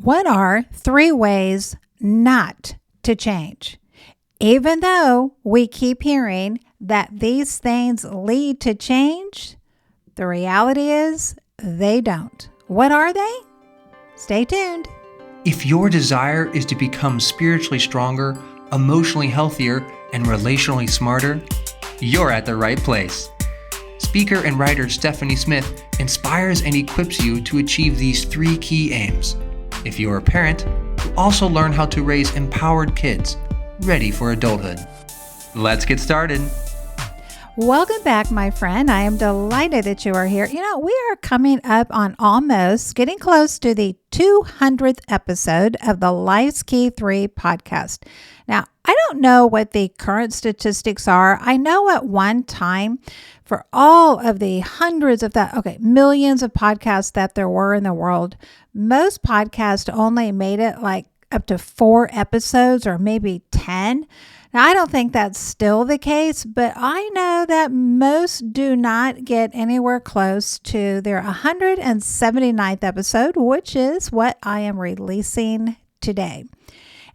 What are 3 ways not to change? Even though we keep hearing that these things lead to change, the reality is they don't. What are they? Stay tuned. If your desire is to become spiritually stronger, emotionally healthier, and relationally smarter, you're at the right place. Speaker and writer Stephanie Smith inspires and equips you to achieve these 3 key aims. If you're a parent, you also learn how to raise empowered kids, ready for adulthood. Let's get started. Welcome back, my friend. I am delighted that you are here. We are coming up on getting close to the 200th episode of the Life's Key 3 podcast. Now, I don't know what the current statistics are. I know at one time, for all of the millions of podcasts that there were in the world, most podcasts only made it like up to 4 episodes or maybe 10. Now, I don't think that's still the case, but I know that most do not get anywhere close to their 179th episode, which is what I am releasing today.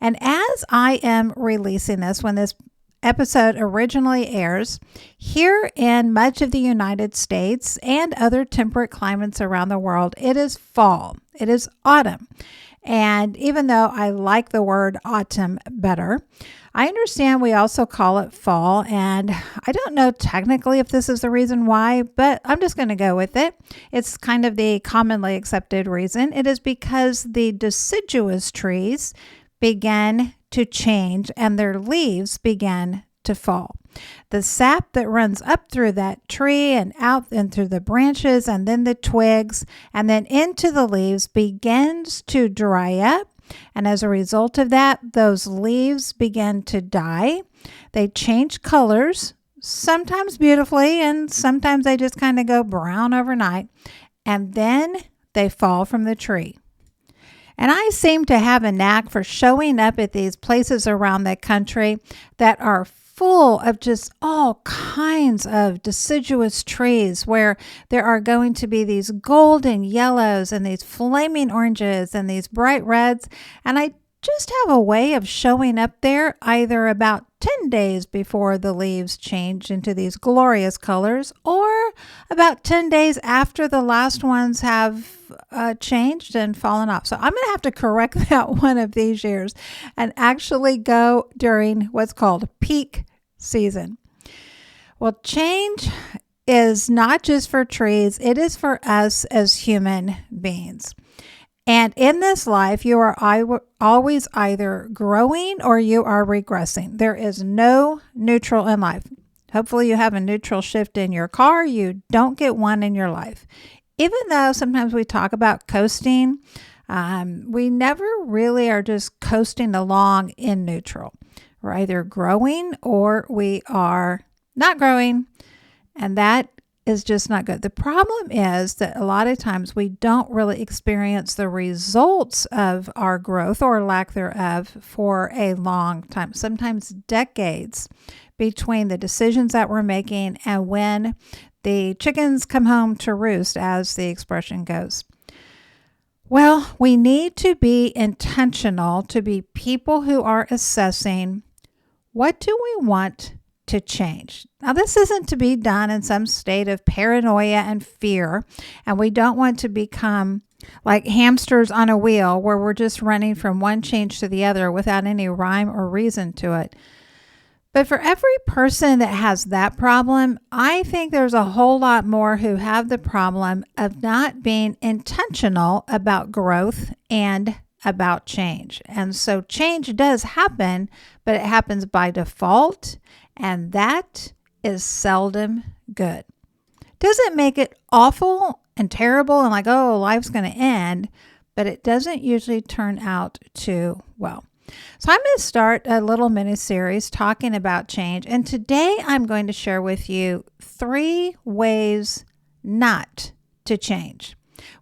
And as I am releasing this, when this episode originally airs, here in much of the United States and other temperate climates around the world, it is fall. It is autumn. And even though I like the word autumn better, I understand we also call it fall, and I don't know technically if this is the reason why, but I'm just going to go with it. It's kind of the commonly accepted reason. It is because the deciduous trees began to change and their leaves began to fall. The sap that runs up through that tree and out and through the branches and then the twigs and then into the leaves begins to dry up. And as a result of that, those leaves begin to die. They change colors, sometimes beautifully, and sometimes they just kind of go brown overnight. And then they fall from the tree. And I seem to have a knack for showing up at these places around the country that are full of just all kinds of deciduous trees where there are going to be these golden yellows and these flaming oranges and these bright reds. And I just have a way of showing up there either about 10 days before the leaves change into these glorious colors or about 10 days after the last ones have changed and fallen off. So I'm going to have to correct that one of these years and actually go during what's called peak season. Well, change is not just for trees, it is for us as human beings. And in this life, you are always either growing or you are regressing. There is no neutral in life. Hopefully you have a neutral shift in your car. You don't get one in your life. Even though sometimes we talk about coasting, we never really are just coasting along in neutral. We're either growing or we are not growing, and that is just not good. The problem is that a lot of times we don't really experience the results of our growth or lack thereof for a long time, sometimes decades, between the decisions that we're making and when the chickens come home to roost, as the expression goes. Well, we need to be intentional to be people who are assessing, what do we want to change? Now, this isn't to be done in some state of paranoia and fear, and we don't want to become like hamsters on a wheel where we're just running from one change to the other without any rhyme or reason to it. But for every person that has that problem, I think there's a whole lot more who have the problem of not being intentional about growth and about change. And so change does happen, but it happens by default, and that is seldom good. Doesn't make it awful and terrible and like, oh, life's going to end, but it doesn't usually turn out too well. So I'm going to start a little mini series talking about change. And today I'm going to share with you 3 ways not to change.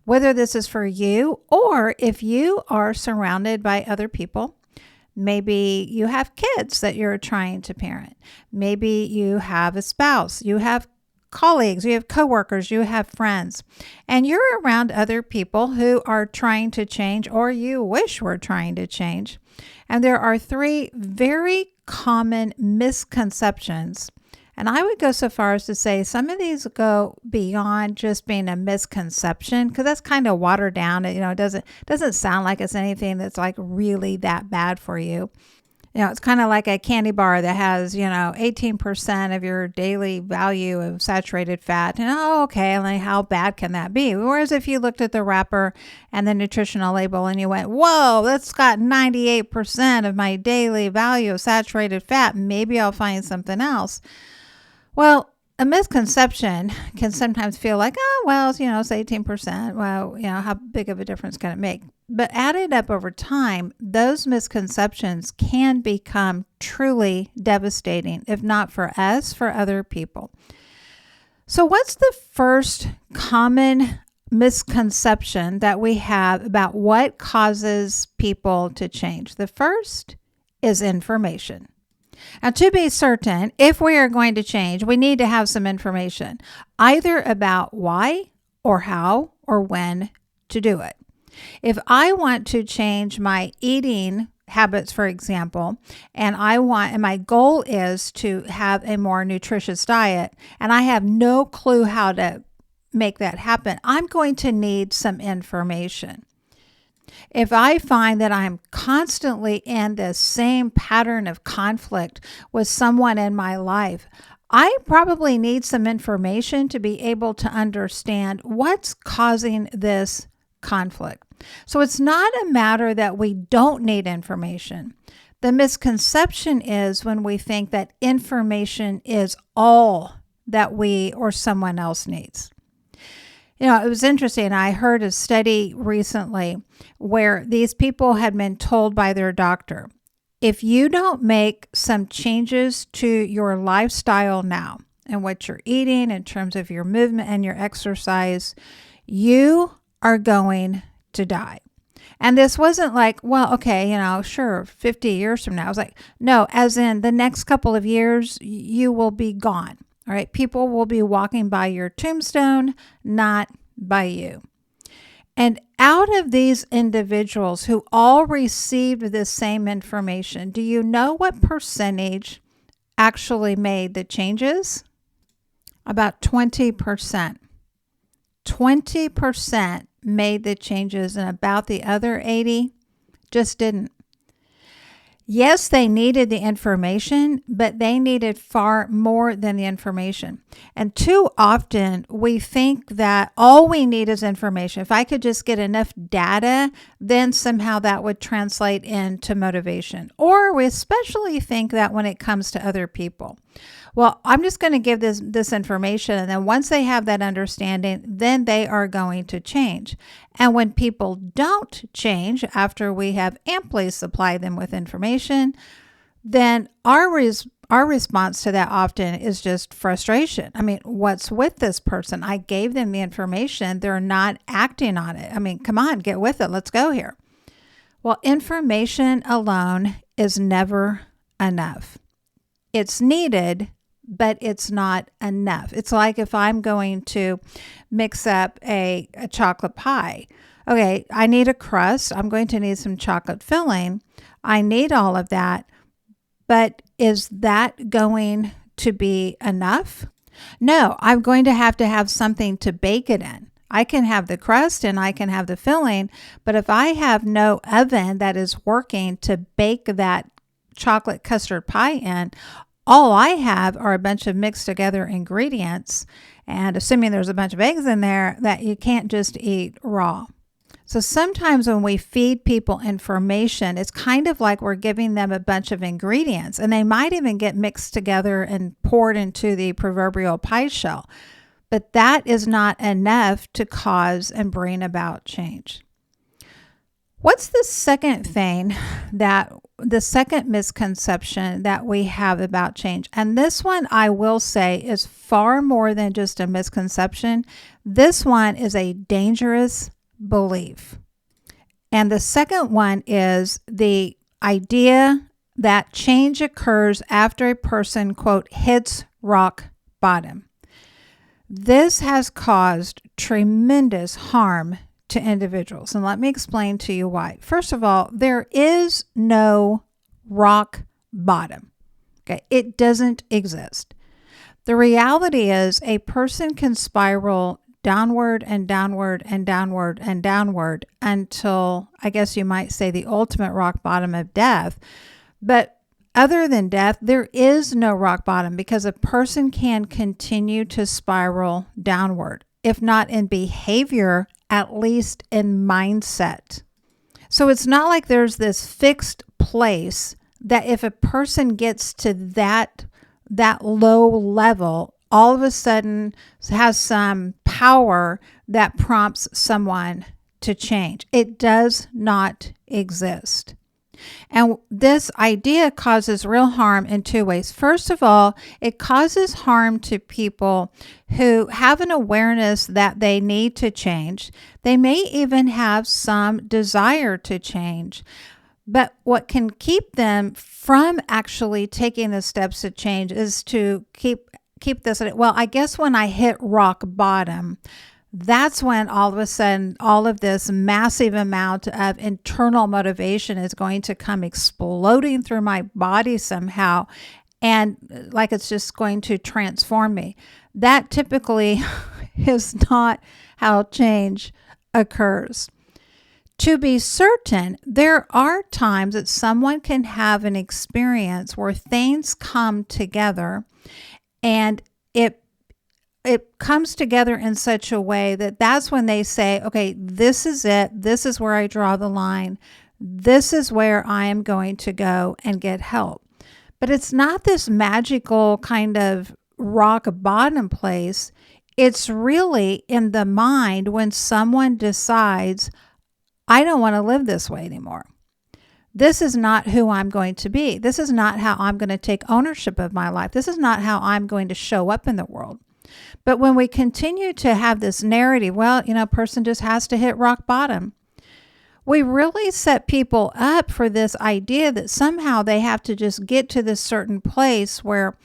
Whether this is for you or if you are surrounded by other people, maybe you have kids that you're trying to parent. Maybe you have a spouse. You have colleagues, you have coworkers, you have friends, and you're around other people who are trying to change or you wish were trying to change. And there are 3 very common misconceptions. And I would go so far as to say some of these go beyond just being a misconception, because that's kind of watered down. It doesn't sound like it's anything that's like really that bad for you. It's kind of like a candy bar that has, 18% of your daily value of saturated fat. And okay, like how bad can that be? Whereas if you looked at the wrapper and the nutritional label and you went, whoa, that's got 98% of my daily value of saturated fat, maybe I'll find something else. Well, a misconception can sometimes feel like, it's 18%. Well, how big of a difference can it make? But added up over time, those misconceptions can become truly devastating, if not for us, for other people. So what's the first common misconception that we have about what causes people to change? The first is information. Now, to be certain, if we are going to change, we need to have some information, either about why or how or when to do it. If I want to change my eating habits, for example, and my goal is to have a more nutritious diet, and I have no clue how to make that happen, I'm going to need some information. If I find that I'm constantly in the same pattern of conflict with someone in my life, I probably need some information to be able to understand what's causing this conflict. So it's not a matter that we don't need information. The misconception is when we think that information is all that we or someone else needs. It was interesting. I heard a study recently where these people had been told by their doctor, if you don't make some changes to your lifestyle now and what you're eating in terms of your movement and your exercise, you are going to die. And this wasn't like, well, okay, sure, 50 years from now. I was like, no, as in the next couple of years, you will be gone. All right. People will be walking by your tombstone, not by you. And out of these individuals who all received this same information, do you know what percentage actually made the changes? About 20%. 20% made the changes, and about the other 80 just didn't. Yes, they needed the information, but they needed far more than the information. And too often we think that all we need is information. If I could just get enough data, then somehow that would translate into motivation. Or we especially think that when it comes to other people. Well, I'm just going to give this information, and then once they have that understanding, then they are going to change. And when people don't change after we have amply supplied them with information, then our response to that often is just frustration. I mean, what's with this person? I gave them the information. They're not acting on it. I mean, come on, get with it. Let's go here. Well, information alone is never enough. It's needed, but it's not enough. It's like if I'm going to mix up a chocolate pie. Okay, I need a crust. I'm going to need some chocolate filling. I need all of that. But is that going to be enough? No, I'm going to have something to bake it in. I can have the crust and I can have the filling, but if I have no oven that is working to bake that chocolate custard pie in, all I have are a bunch of mixed together ingredients, and assuming there's a bunch of eggs in there, that you can't just eat raw. So sometimes when we feed people information, it's kind of like we're giving them a bunch of ingredients, and they might even get mixed together and poured into the proverbial pie shell. But that is not enough to cause and bring about change. What's the second misconception that we have about change? And this one, I will say, is far more than just a misconception. This one is a dangerous belief. And the second one is the idea that change occurs after a person, quote, hits rock bottom. This has caused tremendous harm to individuals. And let me explain to you why. First of all, there is no rock bottom. Okay, it doesn't exist. The reality is a person can spiral downward and downward and downward and downward until, I guess you might say, the ultimate rock bottom of death. But other than death, there is no rock bottom because a person can continue to spiral downward, if not in behavior, at least in mindset. So it's not like there's this fixed place that if a person gets to that low level, all of a sudden has some power that prompts someone to change. It does not exist. And this idea causes real harm in two ways. First of all, it causes harm to people who have an awareness that they need to change. They may even have some desire to change. But what can keep them from actually taking the steps to change is to keep this. Well, I guess when I hit rock bottom, that's when all of a sudden all of this massive amount of internal motivation is going to come exploding through my body somehow, and like it's just going to transform me. That typically is not how change occurs. To be certain, there are times that someone can have an experience where things come together, and it comes together in such a way that that's when they say, okay, this is it. This is where I draw the line. This is where I am going to go and get help. But it's not this magical kind of rock bottom place. It's really in the mind when someone decides, I don't want to live this way anymore. This is not who I'm going to be. This is not how I'm going to take ownership of my life. This is not how I'm going to show up in the world. But when we continue to have this narrative, well, a person just has to hit rock bottom. We really set people up for this idea that somehow they have to just get to this certain place where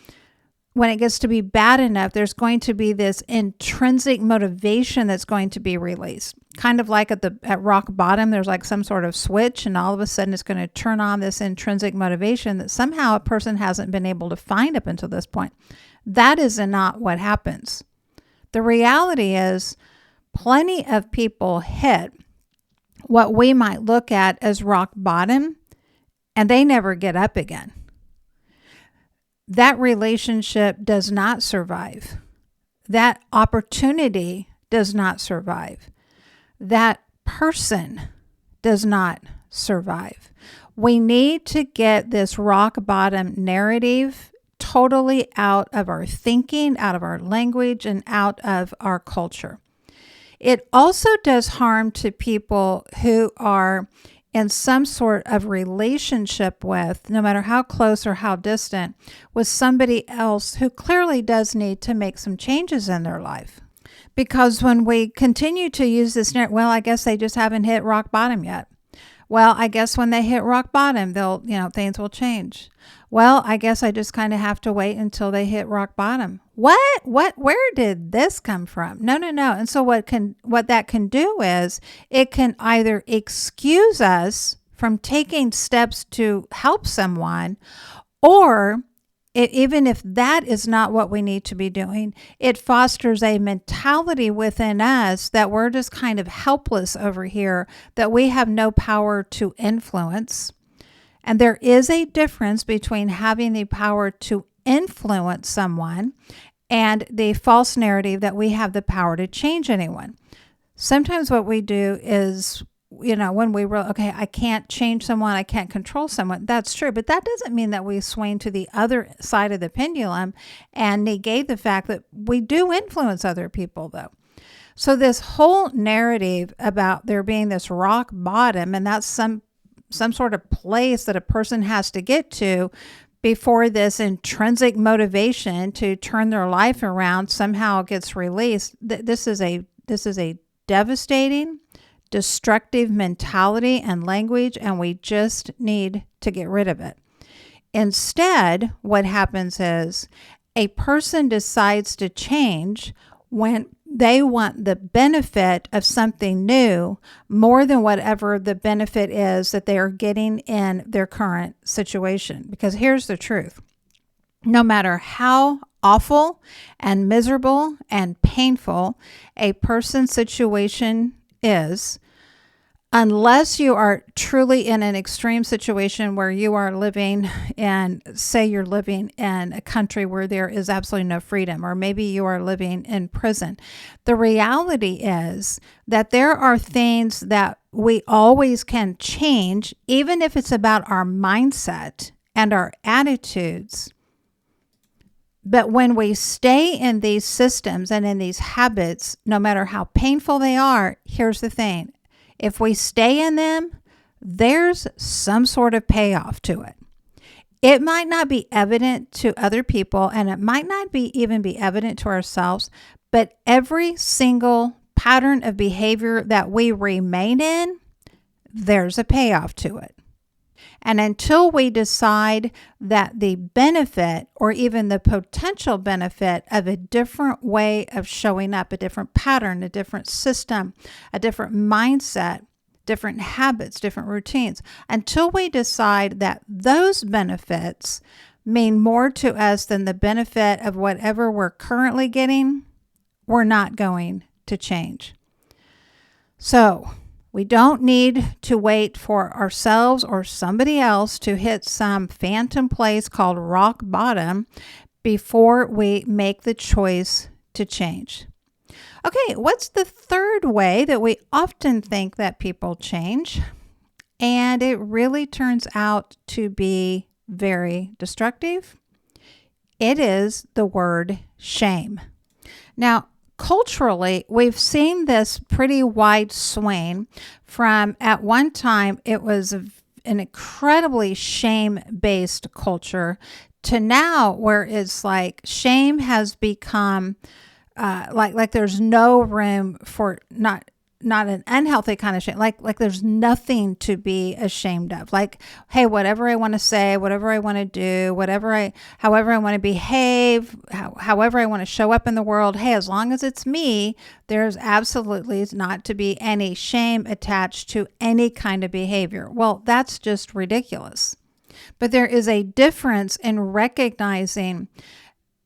when it gets to be bad enough, there's going to be this intrinsic motivation that's going to be released. Kind of like at rock bottom, there's like some sort of switch, and all of a sudden it's going to turn on this intrinsic motivation that somehow a person hasn't been able to find up until this point. That is not what happens. The reality is plenty of people hit what we might look at as rock bottom, and they never get up again. That relationship does not survive. That opportunity does not survive. That person does not survive. We need to get this rock bottom narrative totally out of our thinking, out of our language, and out of our culture. It also does harm to people who are in some sort of relationship with, no matter how close or how distant, with somebody else who clearly does need to make some changes in their life. Because when we continue to use this, well, I guess they just haven't hit rock bottom yet. Well, I guess when they hit rock bottom, things will change. Well, I guess I just kind of have to wait until they hit rock bottom. What? Where did this come from? No. And so what that can do is it can either excuse us from taking steps to help someone, or even if that is not what we need to be doing, it fosters a mentality within us that we're just kind of helpless over here, that we have no power to influence. And there is a difference between having the power to influence someone and the false narrative that we have the power to change anyone. Sometimes what we do is, when we realize, okay, I can't change someone, I can't control someone. That's true. But that doesn't mean that we swing to the other side of the pendulum and negate the fact that we do influence other people, though. So this whole narrative about there being this rock bottom, and that's some sort of place that a person has to get to before this intrinsic motivation to turn their life around somehow gets released. This is a devastating, destructive mentality and language, and we just need to get rid of it. Instead, what happens is a person decides to change when they want the benefit of something new more than whatever the benefit is that they are getting in their current situation. Because here's the truth. No matter how awful and miserable and painful a person's situation is, unless you are truly in an extreme situation where you are living in, say you're living in a country where there is absolutely no freedom, or maybe you are living in prison, the reality is that there are things that we always can change, even if it's about our mindset and our attitudes. But when we stay in these systems and in these habits, no matter how painful they are, here's the thing. If we stay in them, there's some sort of payoff to it. It might not be evident to other people, and it might not even be evident to ourselves, but every single pattern of behavior that we remain in, there's a payoff to it. And until we decide that the benefit or even the potential benefit of a different way of showing up, a different pattern, a different system, a different mindset, different habits, different routines, until we decide that those benefits mean more to us than the benefit of whatever we're currently getting, we're not going to change. So, we don't need to wait for ourselves or somebody else to hit some phantom place called rock bottom before we make the choice to change. Okay, what's the third way that we often think that people change? And it really turns out to be very destructive. It is the word shame. Now, culturally, we've seen this pretty wide swing from, at one time, it was an incredibly shame-based culture, to now where it's like shame has become like there's no room for not an unhealthy kind of shame. Like there's nothing to be ashamed of. Like, hey, whatever I want to say, whatever I want to do, however I want to behave, however I want to show up in the world, hey, as long as it's me, there's absolutely not to be any shame attached to any kind of behavior. Well, that's just ridiculous. But there is a difference in recognizing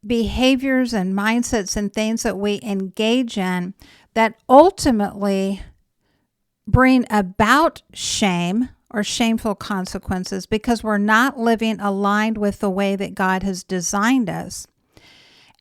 behaviors and mindsets and things that we engage in that ultimately bring about shame or shameful consequences because we're not living aligned with the way that God has designed us,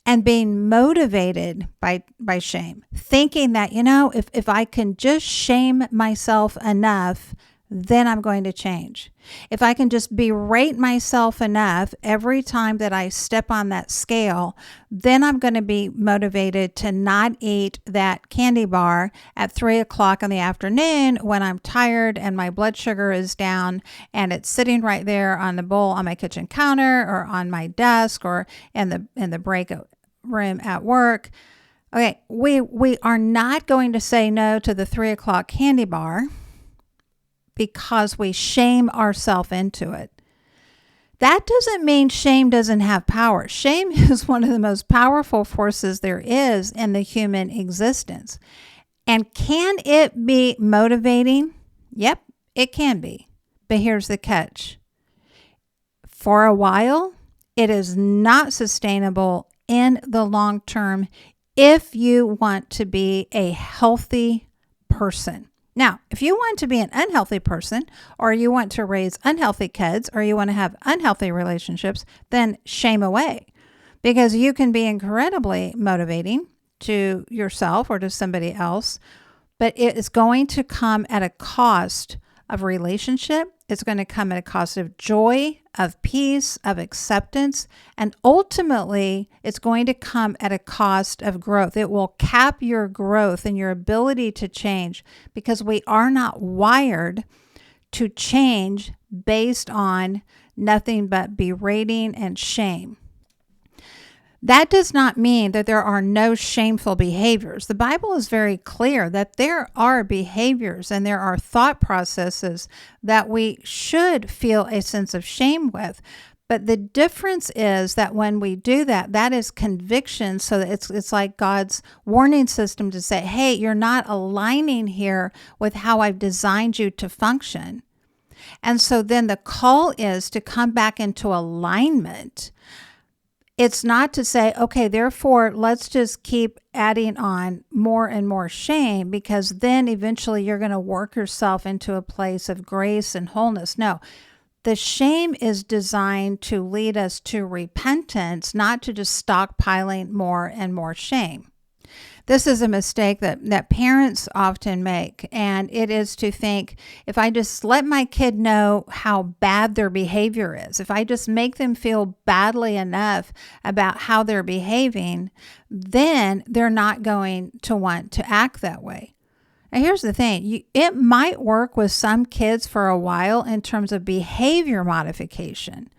and being motivated by shame, thinking that, if I can just shame myself enough, then I'm going to change. If I can just berate myself enough every time that I step on that scale, then I'm going to be motivated to not eat that candy bar at 3:00 in the afternoon when I'm tired and my blood sugar is down and it's sitting right there on the bowl on my kitchen counter or on my desk or in the break room at work. Okay, we are not going to say no to the 3:00 candy bar because we shame ourselves into it. That doesn't mean shame doesn't have power. Shame is one of the most powerful forces there is in the human existence. And can it be motivating? Yep, it can be. But here's the catch. For a while, it is not sustainable in the long term if you want to be a healthy person. Now, if you want to be an unhealthy person, or you want to raise unhealthy kids, or you want to have unhealthy relationships, then shame away. Because you can be incredibly motivating to yourself or to somebody else, but it is going to come at a cost of relationship. It's going to come at a cost of joy, of peace, of acceptance, and ultimately it's going to come at a cost of growth. It will cap your growth and your ability to change because we are not wired to change based on nothing but berating and shame. That does not mean that there are no shameful behaviors. The Bible is very clear that there are behaviors and there are thought processes that we should feel a sense of shame with. But the difference is that when we do that, that is conviction. So that it's like God's warning system to say, hey, you're not aligning here with how I've designed you to function. And so then the call is to come back into alignment. It's not to say, okay, therefore, let's just keep adding on more and more shame, because then eventually you're going to work yourself into a place of grace and wholeness. No. The shame is designed to lead us to repentance, not to just stockpiling more and more shame. This is a mistake that parents often make, and it is to think, if I just let my kid know how bad their behavior is, if I just make them feel badly enough about how they're behaving, then they're not going to want to act that way. Now, here's the thing. It might work with some kids for a while in terms of behavior modification,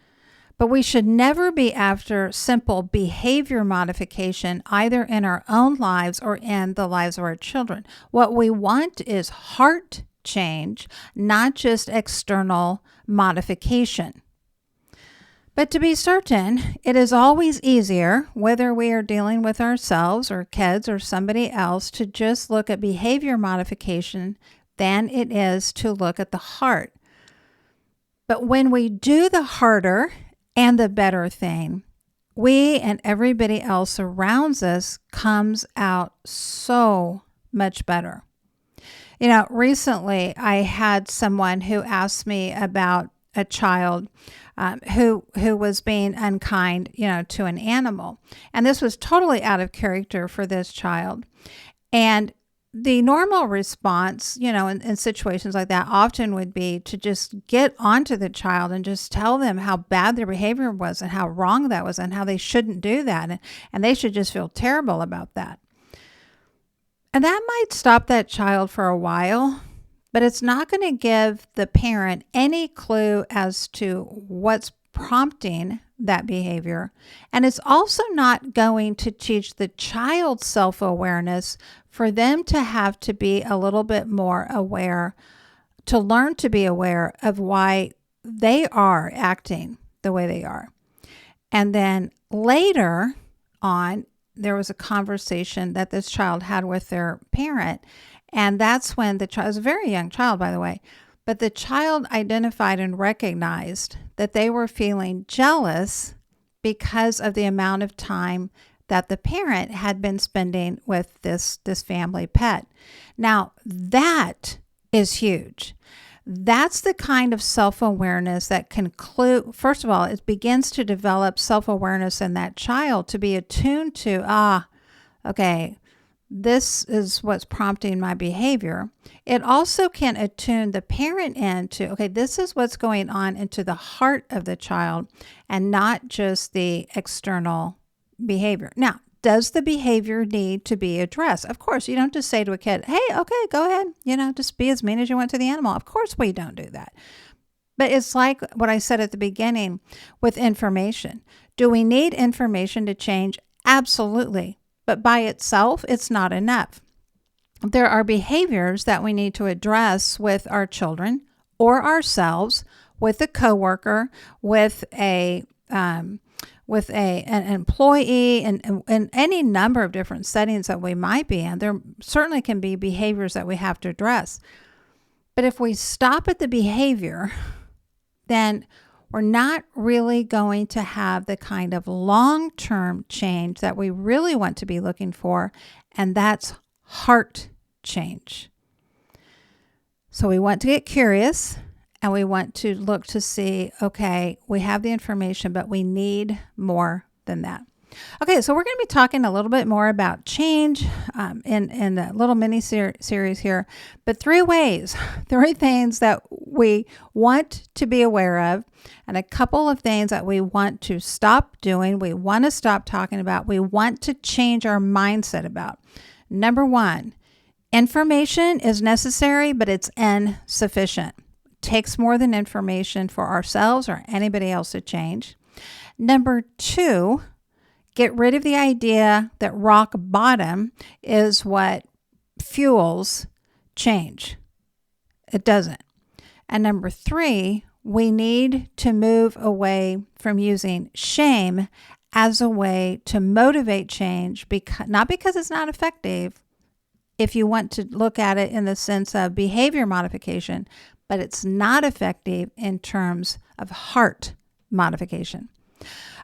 but we should never be after simple behavior modification, either in our own lives or in the lives of our children. What we want is heart change, not just external modification. But to be certain, it is always easier, whether we are dealing with ourselves or kids or somebody else, to just look at behavior modification than it is to look at the heart. But when we do the harder and the better thing, we and everybody else around us comes out so much better. Recently I had someone who asked me about a child who was being unkind, to an animal. And this was totally out of character for this child. And the normal response, in situations like that often would be to just get onto the child and just tell them how bad their behavior was and how wrong that was and how they shouldn't do that. And they should just feel terrible about that. And that might stop that child for a while, but it's not going to give the parent any clue as to what's prompting that behavior. And it's also not going to teach the child self-awareness for them to have to be a little bit more aware, to learn to be aware of why they are acting the way they are. And then later on, there was a conversation that this child had with their parent. And that's when the child, was a very young child, by the way, but the child identified and recognized that they were feeling jealous because of the amount of time that the parent had been spending with this family pet. Now, that is huge. That's the kind of self-awareness that can clue, first of all, it begins to develop self-awareness in that child to be attuned to, okay, this is what's prompting my behavior. It also can attune the parent into, okay, this is what's going on into the heart of the child and not just the external behavior. Now, does the behavior need to be addressed? Of course, you don't just say to a kid, hey, okay, go ahead, just be as mean as you want to the animal. Of course, we don't do that. But it's like what I said at the beginning with information. Do we need information to change? Absolutely. But by itself, it's not enough. There are behaviors that we need to address with our children or ourselves, with a coworker, with an employee, and any number of different settings that we might be in. There certainly can be behaviors that we have to address. But if we stop at the behavior, then we're not really going to have the kind of long-term change that we really want to be looking for, and that's heart change. So we want to get curious, and we want to look to see, okay, we have the information, but we need more than that. Okay, so we're going to be talking a little bit more about change in the little mini series here, but three things that we want to be aware of, and a couple of things that we want to stop doing, we want to stop talking about, we want to change our mindset about. Number one, information is necessary, but it's insufficient. It takes more than information for ourselves or anybody else to change. Number two, get rid of the idea that rock bottom is what fuels change. It doesn't. And number three, We need to move away from using shame as a way to motivate change, not because it's not effective, if you want to look at it in the sense of behavior modification, but it's not effective in terms of heart modification.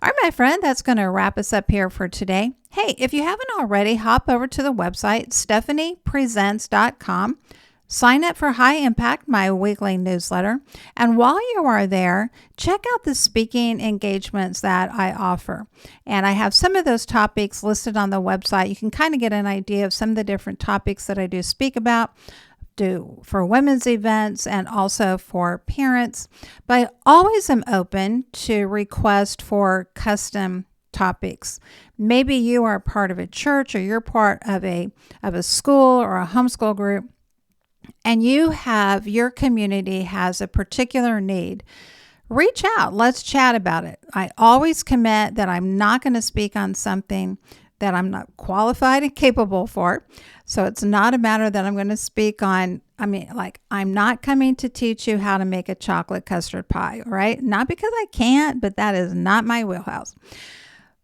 All right, my friend, that's going to wrap us up here for today. Hey, if you haven't already, hop over to the website, stephaniepresents.com. Sign up for High Impact, my weekly newsletter. And while you are there, check out the speaking engagements that I offer. And I have some of those topics listed on the website. You can kind of get an idea of some of the different topics that I do speak about, do for women's events and also for parents. But I always am open to request for custom topics. Maybe you are part of a church or you're part of a school or a homeschool group, and your community has a particular need. Reach out. Let's chat about it. I always commit that I'm not going to speak on something that I'm not qualified and capable for. So it's not a matter that I'm going to speak on. I'm not coming to teach you how to make a chocolate custard pie, all right? Not because I can't, but that is not my wheelhouse.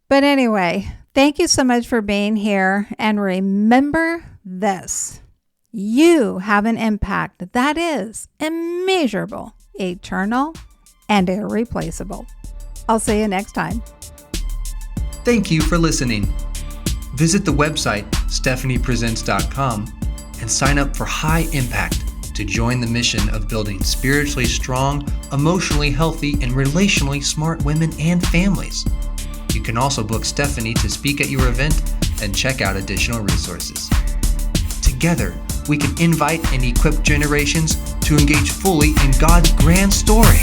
But anyway, thank you so much for being here. And remember this. You have an impact that is immeasurable, eternal, and irreplaceable. I'll see you next time. Thank you for listening. Visit the website, stephaniepresents.com, and sign up for High Impact to join the mission of building spiritually strong, emotionally healthy, and relationally smart women and families. You can also book Stephanie to speak at your event and check out additional resources. Together, we can invite and equip generations to engage fully in God's grand story.